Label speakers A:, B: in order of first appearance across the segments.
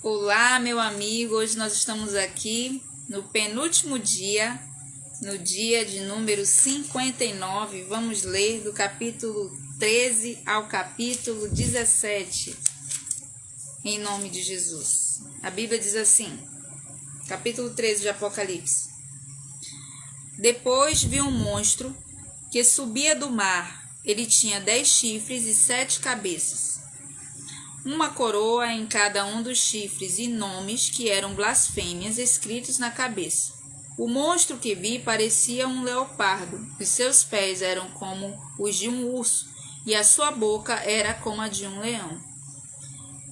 A: Olá, meu amigo. Hoje nós estamos aqui no penúltimo dia, no dia de número 59. Vamos ler do capítulo 13 ao capítulo 17, em nome de Jesus. A Bíblia diz assim, capítulo 13 de Apocalipse. Depois vi um monstro que subia do mar. Ele tinha 10 chifres e 7 cabeças. Uma coroa em cada um dos chifres e nomes que eram blasfêmias escritos na cabeça. O monstro que vi parecia um leopardo, os seus pés eram como os de um urso e a sua boca era como a de um leão.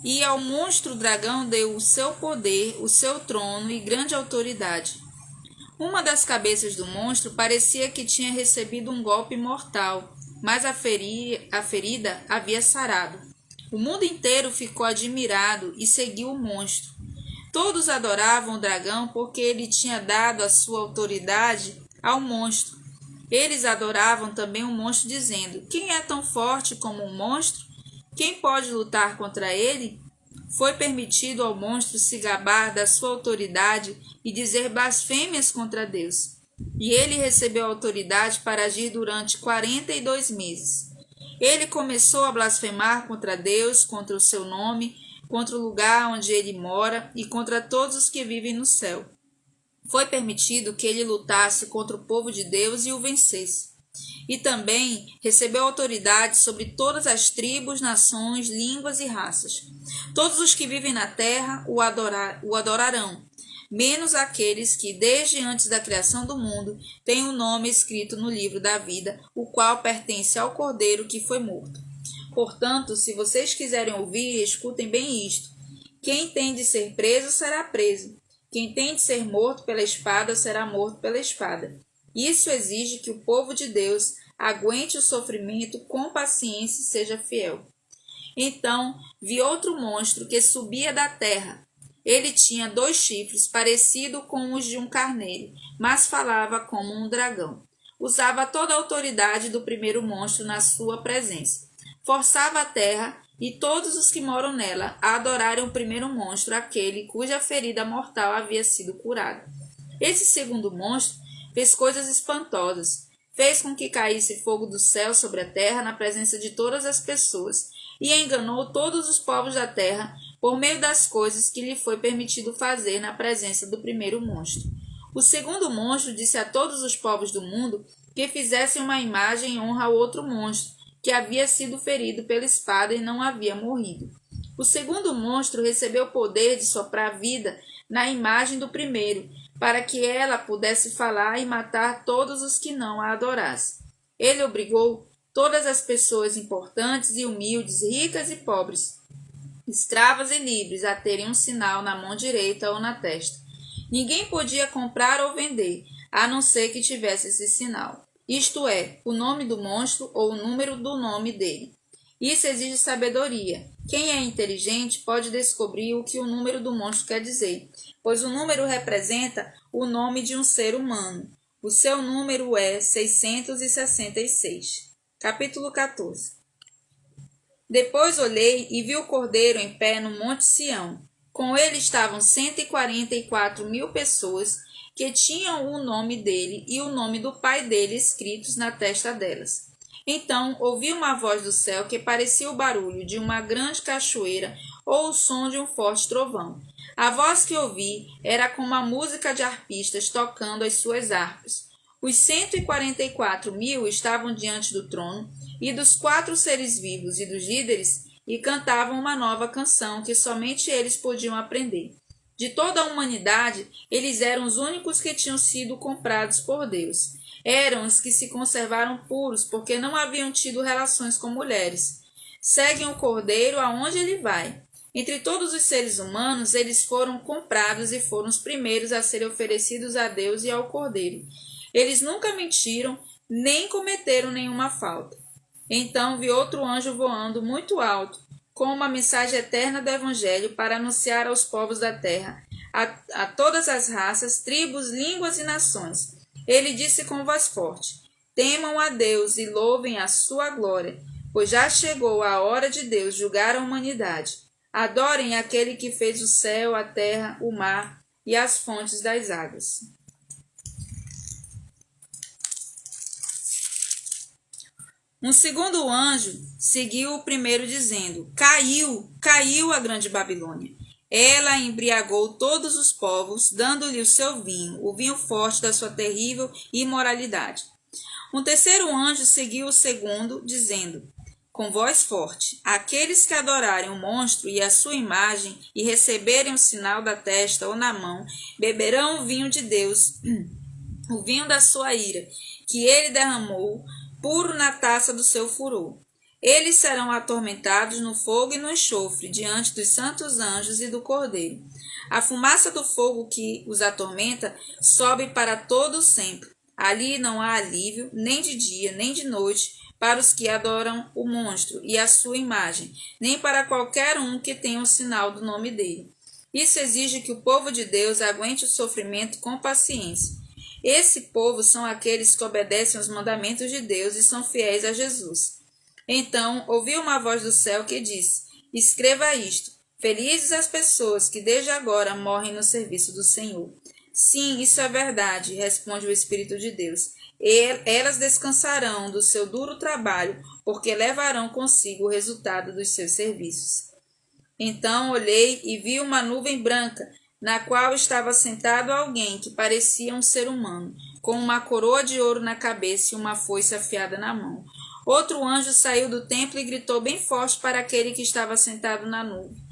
A: E ao monstro dragão deu o seu poder, o seu trono e grande autoridade. Uma das cabeças do monstro parecia que tinha recebido um golpe mortal, mas a ferida havia sarado. O mundo inteiro ficou admirado e seguiu o monstro. Todos adoravam o dragão porque ele tinha dado a sua autoridade ao monstro. Eles adoravam também o monstro, dizendo: quem é tão forte como um monstro? Quem pode lutar contra ele? Foi permitido ao monstro se gabar da sua autoridade e dizer blasfêmias contra Deus. E ele recebeu autoridade para agir durante 42 meses. Ele começou a blasfemar contra Deus, contra o seu nome, contra o lugar onde ele mora e contra todos os que vivem no céu. Foi permitido que ele lutasse contra o povo de Deus e o vencesse. E também recebeu autoridade sobre todas as tribos, nações, línguas e raças. Todos os que vivem na terra o adorarão, menos aqueles que, desde antes da criação do mundo, têm o nome escrito no livro da vida, o qual pertence ao Cordeiro que foi morto. Portanto, se vocês quiserem ouvir, escutem bem isto. Quem tem de ser preso será preso. Quem tem de ser morto pela espada será morto pela espada. Isso exige que o povo de Deus aguente o sofrimento com paciência e seja fiel. Então vi outro monstro que subia da terra. Ele tinha 2 chifres, parecido com os de um carneiro, mas falava como um dragão. Usava toda a autoridade do primeiro monstro na sua presença. Forçava a terra e todos os que moram nela a adorarem o primeiro monstro, aquele cuja ferida mortal havia sido curada. Esse segundo monstro fez coisas espantosas. Fez com que caísse fogo do céu sobre a terra na presença de todas as pessoas e enganou todos os povos da terra por meio das coisas que lhe foi permitido fazer na presença do primeiro monstro. O segundo monstro disse a todos os povos do mundo que fizessem uma imagem em honra ao outro monstro, que havia sido ferido pela espada e não havia morrido. O segundo monstro recebeu o poder de soprar vida na imagem do primeiro, para que ela pudesse falar e matar todos os que não a adorassem. Ele obrigou todas as pessoas importantes e humildes, ricas e pobres, escravas e livres, a terem um sinal na mão direita ou na testa. Ninguém podia comprar ou vender, a não ser que tivesse esse sinal. Isto é, o nome do monstro ou o número do nome dele. Isso exige sabedoria. Quem é inteligente pode descobrir o que o número do monstro quer dizer, pois o número representa o nome de um ser humano. O seu número é 666. Capítulo 14. Depois olhei e vi o Cordeiro em pé no Monte Sião. Com ele estavam 144.000 pessoas que tinham o nome dele e o nome do pai dele escritos na testa delas. Então ouvi uma voz do céu que parecia o barulho de uma grande cachoeira ou o som de um forte trovão. A voz que ouvi era como a música de arpistas tocando as suas harpas. Os 144.000 estavam diante do trono e dos 4 seres vivos e dos líderes e cantavam uma nova canção que somente eles podiam aprender. De toda a humanidade, eles eram os únicos que tinham sido comprados por Deus. Eram os que se conservaram puros porque não haviam tido relações com mulheres. Seguem o Cordeiro aonde ele vai. Entre todos os seres humanos, eles foram comprados e foram os primeiros a serem oferecidos a Deus e ao Cordeiro. Eles nunca mentiram, nem cometeram nenhuma falta. Então vi outro anjo voando muito alto, com uma mensagem eterna do Evangelho para anunciar aos povos da terra, a todas as raças, tribos, línguas e nações. Ele disse com voz forte: temam a Deus e louvem a sua glória, pois já chegou a hora de Deus julgar a humanidade. Adorem aquele que fez o céu, a terra, o mar e as fontes das águas. Um segundo anjo seguiu o primeiro, dizendo: Caiu, caiu a grande Babilônia. Ela embriagou todos os povos, dando-lhe o seu vinho, o vinho forte da sua terrível imoralidade. Um terceiro anjo seguiu o segundo, dizendo, com voz forte: Aqueles que adorarem o monstro e a sua imagem e receberem o sinal da testa ou na mão, beberão o vinho de Deus, o vinho da sua ira, que ele derramou, puro na taça do seu furor. Eles serão atormentados no fogo e no enxofre, diante dos santos anjos e do Cordeiro. A fumaça do fogo que os atormenta sobe para todo sempre. Ali não há alívio, nem de dia, nem de noite, para os que adoram o monstro e a sua imagem, nem para qualquer um que tenha o sinal do nome dele. Isso exige que o povo de Deus aguente o sofrimento com paciência. Esse povo são aqueles que obedecem aos mandamentos de Deus e são fiéis a Jesus. Então ouvi uma voz do céu que disse: Escreva isto: Felizes as pessoas que desde agora morrem no serviço do Senhor. Sim, isso é verdade, responde o Espírito de Deus. Elas descansarão do seu duro trabalho, porque levarão consigo o resultado dos seus serviços. Então olhei e vi uma nuvem branca, na qual estava sentado alguém que parecia um ser humano, com uma coroa de ouro na cabeça e uma foice afiada na mão. Outro anjo saiu do templo e gritou bem forte para aquele que estava sentado na nuvem: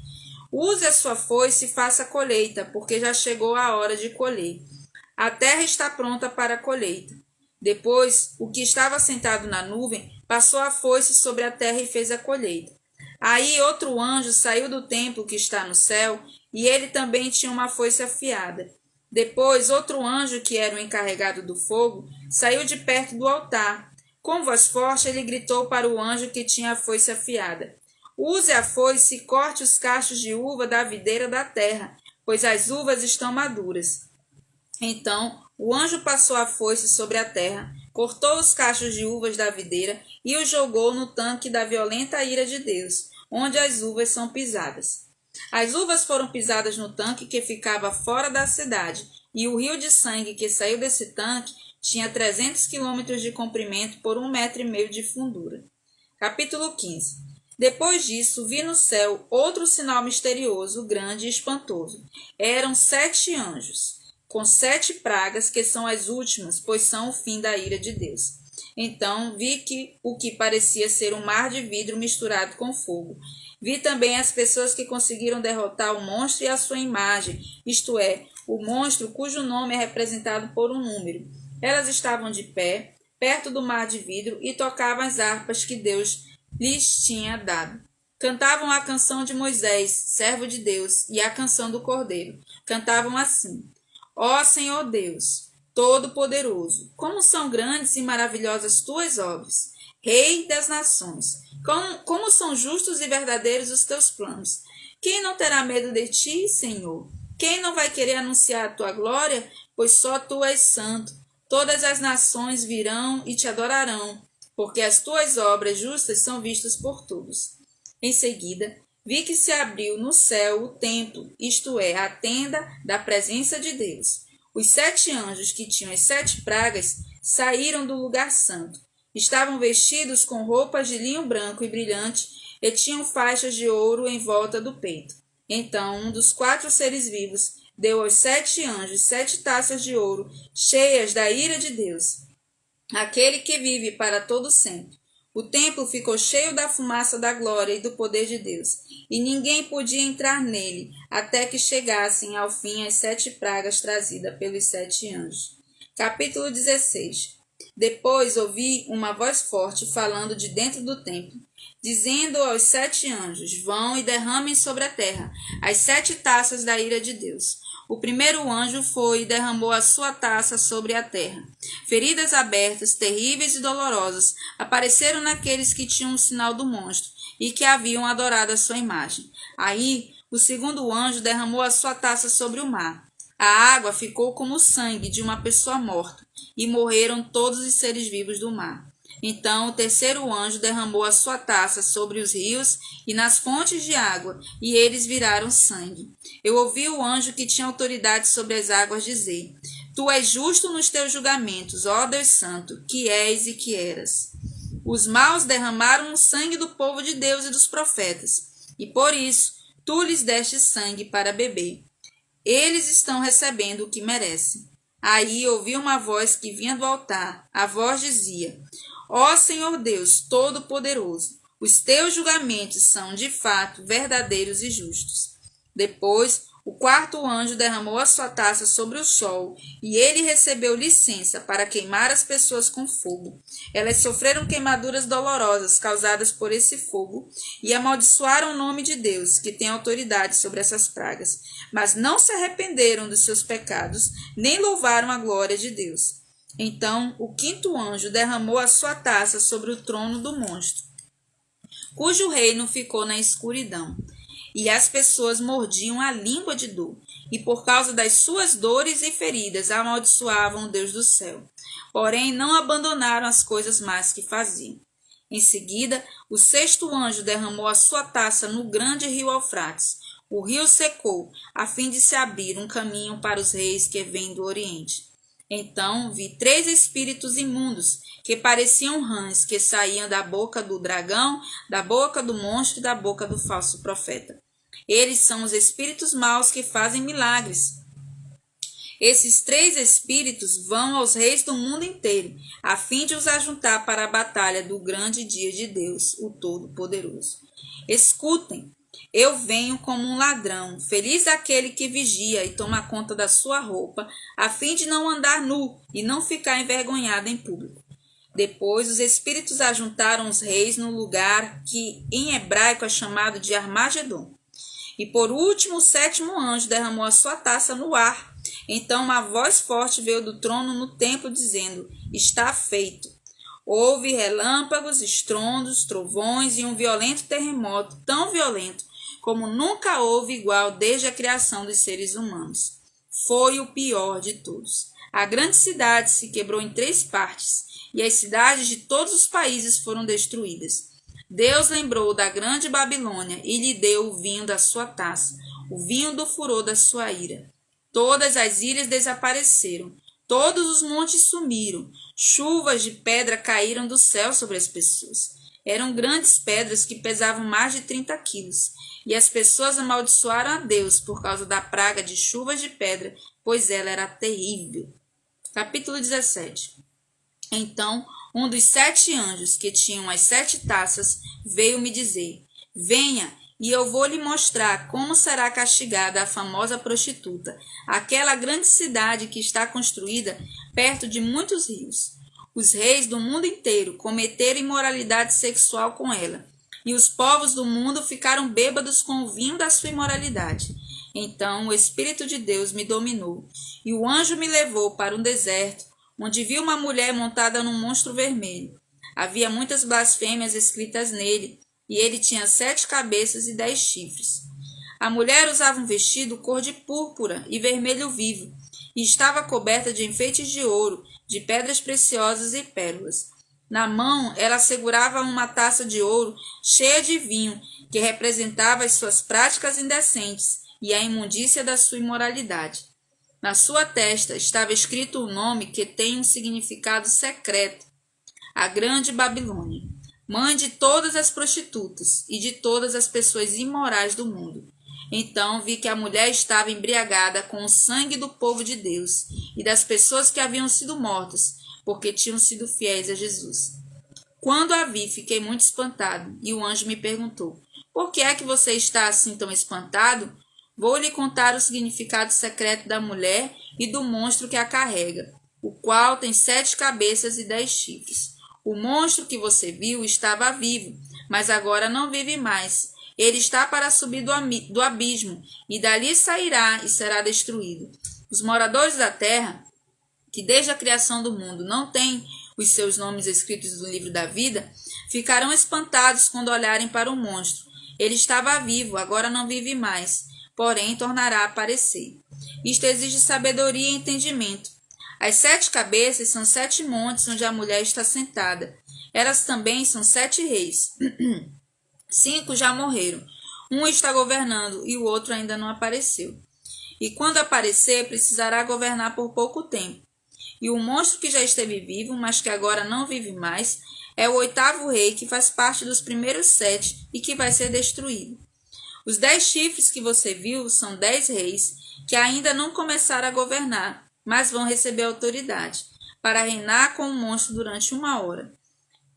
A: Use a sua foice e faça a colheita, porque já chegou a hora de colher. A terra está pronta para a colheita. Depois, o que estava sentado na nuvem passou a foice sobre a terra e fez a colheita. Aí outro anjo saiu do templo que está no céu, e ele também tinha uma foice afiada. Depois, outro anjo, que era o encarregado do fogo, saiu de perto do altar. Com voz forte, ele gritou para o anjo que tinha a foice afiada: Use a foice e corte os cachos de uva da videira da terra, pois as uvas estão maduras. Então o anjo passou a foice sobre a terra, cortou os cachos de uvas da videira e os jogou no tanque da violenta ira de Deus, onde as uvas são pisadas. As uvas foram pisadas no tanque que ficava fora da cidade, e o rio de sangue que saiu desse tanque tinha 300 quilômetros de comprimento por 1,5 metro de fundura. Capítulo 15. Depois disso, vi no céu outro sinal misterioso, grande e espantoso. Eram 7 anjos, com 7 pragas, que são as últimas, pois são o fim da ira de Deus. Então vi que o que parecia ser um mar de vidro misturado com fogo. Vi também as pessoas que conseguiram derrotar o monstro e a sua imagem, isto é, o monstro cujo nome é representado por um número. Elas estavam de pé, perto do mar de vidro, e tocavam as harpas que Deus lhes tinha dado. Cantavam a canção de Moisés, servo de Deus, e a canção do Cordeiro. Cantavam assim: Ó Senhor Deus, Todo-Poderoso, como são grandes e maravilhosas tuas obras, Rei das nações, como são justos e verdadeiros os teus planos. Quem não terá medo de ti, Senhor? Quem não vai querer anunciar a tua glória? Pois só tu és santo. Todas as nações virão e te adorarão, porque as tuas obras justas são vistas por todos. Em seguida, vi que se abriu no céu o templo, isto é, a tenda da presença de Deus. Os 7 anjos que tinham as 7 pragas saíram do lugar santo. Estavam vestidos com roupas de linho branco e brilhante e tinham faixas de ouro em volta do peito. Então um dos 4 seres vivos deu aos 7 anjos 7 taças de ouro, cheias da ira de Deus, aquele que vive para todo sempre. O templo ficou cheio da fumaça da glória e do poder de Deus, e ninguém podia entrar nele, até que chegassem ao fim as 7 pragas trazidas pelos 7 anjos. Capítulo 16. Depois ouvi uma voz forte falando de dentro do templo, dizendo aos 7 anjos: Vão e derramem sobre a terra as 7 taças da ira de Deus. O primeiro anjo foi e derramou a sua taça sobre a terra. Feridas abertas, terríveis e dolorosas, apareceram naqueles que tinham o sinal do monstro e que haviam adorado a sua imagem. Aí, o segundo anjo derramou a sua taça sobre o mar. A água ficou como o sangue de uma pessoa morta, e morreram todos os seres vivos do mar. Então o terceiro anjo derramou a sua taça sobre os rios e nas fontes de água, e eles viraram sangue. Eu ouvi o anjo que tinha autoridade sobre as águas dizer: Tu és justo nos teus julgamentos, ó Deus Santo, que és e que eras. Os maus derramaram o sangue do povo de Deus e dos profetas, e por isso tu lhes deste sangue para beber. Eles estão recebendo o que merecem. Aí ouvi uma voz que vinha do altar. A voz dizia: Ó Senhor Deus Todo-Poderoso, os teus julgamentos são, de fato, verdadeiros e justos. Depois, o quarto anjo derramou a sua taça sobre o sol, e ele recebeu licença para queimar as pessoas com fogo. Elas sofreram queimaduras dolorosas causadas por esse fogo, e amaldiçoaram o nome de Deus, que tem autoridade sobre essas pragas. Mas não se arrependeram dos seus pecados, nem louvaram a glória de Deus. Então o quinto anjo derramou a sua taça sobre o trono do monstro, cujo reino ficou na escuridão. E as pessoas mordiam a língua de dor, e por causa das suas dores e feridas amaldiçoavam o Deus do céu. Porém, não abandonaram as coisas más que faziam. Em seguida, o sexto anjo derramou a sua taça no grande rio Eufrates. O rio secou, a fim de se abrir um caminho para os reis que vêm do Oriente. Então vi 3 espíritos imundos, que pareciam rãs, que saíam da boca do dragão, da boca do monstro e da boca do falso profeta. Eles são os espíritos maus que fazem milagres. Esses 3 espíritos vão aos reis do mundo inteiro, a fim de os ajuntar para a batalha do grande dia de Deus, o Todo-Poderoso. Escutem! Eu venho como um ladrão, feliz aquele que vigia e toma conta da sua roupa, a fim de não andar nu e não ficar envergonhado em público. Depois os espíritos ajuntaram os reis no lugar que em hebraico é chamado de Armagedon. E por último o sétimo anjo derramou a sua taça no ar. Então uma voz forte veio do trono no templo dizendo: Está feito. Houve relâmpagos, estrondos, trovões e um violento terremoto, tão violento como nunca houve igual desde a criação dos seres humanos. Foi o pior de todos. A grande cidade se quebrou em 3 partes, e as cidades de todos os países foram destruídas. Deus lembrou da grande Babilônia e lhe deu o vinho da sua taça, o vinho do furor da sua ira. Todas as ilhas desapareceram, todos os montes sumiram, chuvas de pedra caíram do céu sobre as pessoas. Eram grandes pedras que pesavam mais de 30 quilos, e as pessoas amaldiçoaram a Deus por causa da praga de chuvas de pedra, pois ela era terrível. Capítulo 17. Então, um dos 7 anjos que tinham as 7 taças veio me dizer: Venha, e eu vou lhe mostrar como será castigada a famosa prostituta, aquela grande cidade que está construída perto de muitos rios. Os reis do mundo inteiro cometeram imoralidade sexual com ela, e os povos do mundo ficaram bêbados com o vinho da sua imoralidade. Então o Espírito de Deus me dominou, e o anjo me levou para um deserto, onde vi uma mulher montada num monstro vermelho. Havia muitas blasfêmias escritas nele, e ele tinha 7 cabeças e 10 chifres. A mulher usava um vestido cor de púrpura e vermelho vivo, e estava coberta de enfeites de ouro, de pedras preciosas e pérolas. Na mão, ela segurava uma taça de ouro cheia de vinho, que representava as suas práticas indecentes e a imundícia da sua imoralidade. Na sua testa estava escrito um nome que tem um significado secreto: a Grande Babilônia, mãe de todas as prostitutas e de todas as pessoas imorais do mundo. Então vi que a mulher estava embriagada com o sangue do povo de Deus e das pessoas que haviam sido mortas, porque tinham sido fiéis a Jesus. Quando a vi, fiquei muito espantado, e o anjo me perguntou: Por que é que você está assim tão espantado? Vou lhe contar o significado secreto da mulher e do monstro que a carrega, o qual tem 7 cabeças e 10 chifres. O monstro que você viu estava vivo, mas agora não vive mais. Ele está para subir do abismo, e dali sairá e será destruído. Os moradores da terra, que desde a criação do mundo não têm os seus nomes escritos no livro da vida, ficarão espantados quando olharem para o monstro. Ele estava vivo, agora não vive mais, porém tornará a aparecer. Isto exige sabedoria e entendimento. As 7 cabeças são 7 montes onde a mulher está sentada. Elas também são 7 reis. 5 já morreram. Um está governando e o outro ainda não apareceu. E quando aparecer, precisará governar por pouco tempo. E o monstro que já esteve vivo, mas que agora não vive mais, é o 8º rei, que faz parte dos primeiros 7 e que vai ser destruído. Os 10 chifres que você viu são 10 reis que ainda não começaram a governar, mas vão receber autoridade para reinar com o monstro durante 1 hora.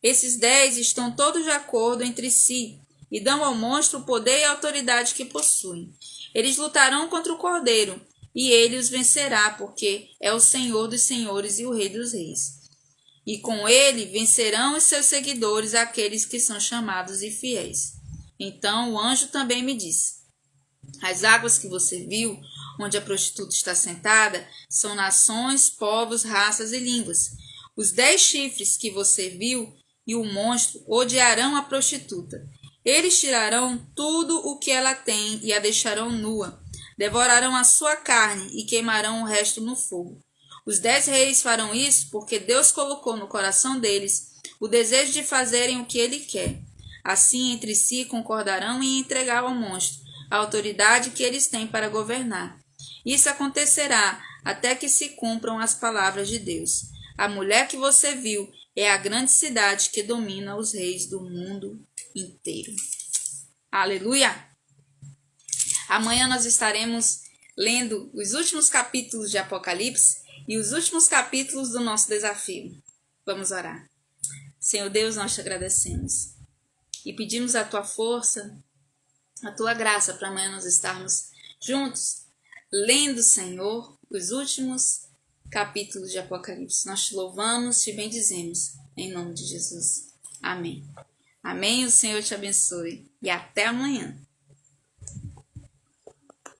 A: Esses 10 estão todos de acordo entre si e dão ao monstro o poder e a autoridade que possuem. Eles lutarão contra o cordeiro e ele os vencerá, porque é o Senhor dos senhores e o Rei dos reis. E com ele vencerão os seus seguidores, aqueles que são chamados e fiéis. Então o anjo também me disse: as águas que você viu, onde a prostituta está sentada, são nações, povos, raças e línguas. Os 10 chifres que você viu e o monstro odiarão a prostituta. Eles tirarão tudo o que ela tem e a deixarão nua. Devorarão a sua carne e queimarão o resto no fogo. Os 10 reis farão isso porque Deus colocou no coração deles o desejo de fazerem o que ele quer. Assim, entre si concordarão em entregar ao monstro a autoridade que eles têm para governar. Isso acontecerá até que se cumpram as palavras de Deus. A mulher que você viu é a grande cidade que domina os reis do mundo inteiro. Aleluia! Amanhã nós estaremos lendo os últimos capítulos de Apocalipse e os últimos capítulos do nosso desafio. Vamos orar. Senhor Deus, nós te agradecemos e pedimos a tua força, a tua graça para amanhã nós estarmos juntos, lendo, Senhor, os últimos capítulos de Apocalipse. Nós te louvamos, te bendizemos, em nome de Jesus. Amém. Amém, o Senhor te abençoe e até amanhã.